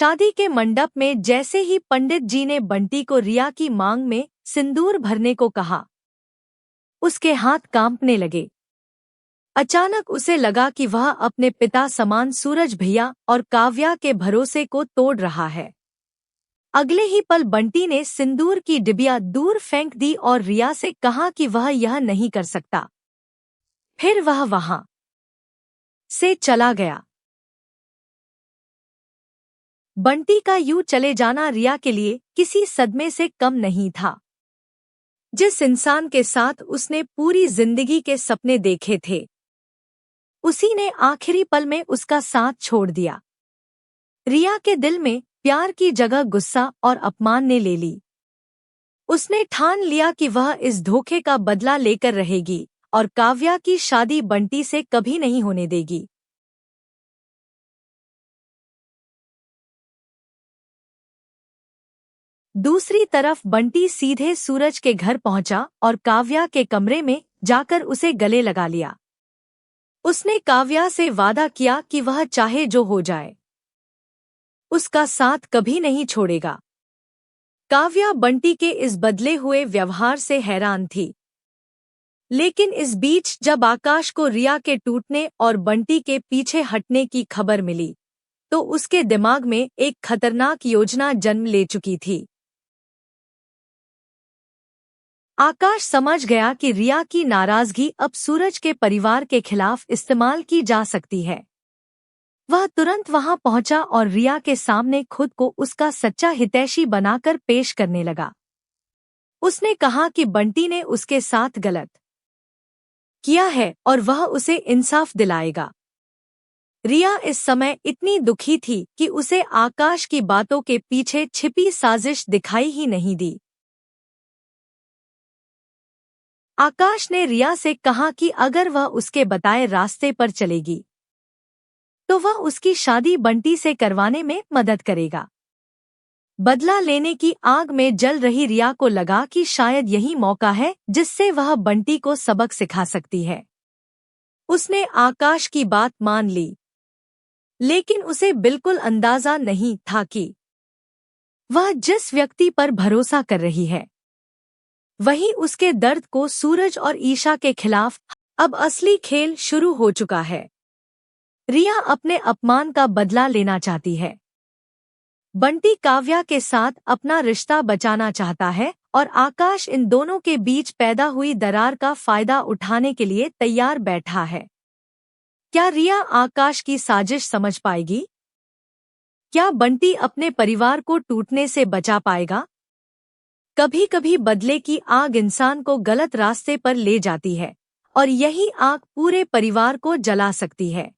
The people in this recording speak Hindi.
शादी के मंडप में जैसे ही पंडित जी ने बंटी को रिया की मांग में सिंदूर भरने को कहा, उसके हाथ कांपने लगे। अचानक उसे लगा कि वह अपने पिता समान सूरज भैया और काव्या के भरोसे को तोड़ रहा है। अगले ही पल बंटी ने सिंदूर की डिबिया दूर फेंक दी और रिया से कहा कि वह यह नहीं कर सकता। फिर वह वहां से चला गया। बंटी का यूं चले जाना रिया के लिए किसी सदमे से कम नहीं था। जिस इंसान के साथ उसने पूरी जिंदगी के सपने देखे थे, उसी ने आखिरी पल में उसका साथ छोड़ दिया। रिया के दिल में प्यार की जगह गुस्सा और अपमान ने ले ली। उसने ठान लिया कि वह इस धोखे का बदला लेकर रहेगी और काव्या की शादी बंटी से कभी नहीं होने देगी। दूसरी तरफ बंटी सीधे सूरज के घर पहुंचा और काव्या के कमरे में जाकर उसे गले लगा लिया। उसने काव्या से वादा किया कि वह चाहे जो हो जाए, उसका साथ कभी नहीं छोड़ेगा। काव्या बंटी के इस बदले हुए व्यवहार से हैरान थी। लेकिन इस बीच जब आकाश को रिया के टूटने और बंटी के पीछे हटने की खबर मिली, तो उसके दिमाग में एक खतरनाक योजना जन्म ले चुकी थी। आकाश समझ गया कि रिया की नाराजगी अब सूरज के परिवार के खिलाफ इस्तेमाल की जा सकती है। वह तुरंत वहां पहुंचा और रिया के सामने खुद को उसका सच्चा हितैषी बनाकर पेश करने लगा। उसने कहा कि बंटी ने उसके साथ गलत किया है और वह उसे इंसाफ दिलाएगा। रिया इस समय इतनी दुखी थी कि उसे आकाश की बातों के पीछे छिपी साजिश दिखाई ही नहीं दी। आकाश ने रिया से कहा कि अगर वह उसके बताए रास्ते पर चलेगी, तो वह उसकी शादी बंटी से करवाने में मदद करेगा। बदला लेने की आग में जल रही रिया को लगा कि शायद यही मौका है जिससे वह बंटी को सबक सिखा सकती है। उसने आकाश की बात मान ली, लेकिन उसे बिल्कुल अंदाजा नहीं था कि वह जिस व्यक्ति पर भरोसा कर रही है, वही उसके दर्द को सूरज और ईशा के खिलाफ अब असली खेल शुरू हो चुका है। रिया अपने अपमान का बदला लेना चाहती है। बंटी काव्या के साथ अपना रिश्ता बचाना चाहता है और आकाश इन दोनों के बीच पैदा हुई दरार का फायदा उठाने के लिए तैयार बैठा है। क्या रिया आकाश की साजिश समझ पाएगी? क्या बंटी अपने परिवार को टूटने से बचा पाएगा? कभी कभी बदले की आग इंसान को गलत रास्ते पर ले जाती है और यही आग पूरे परिवार को जला सकती है।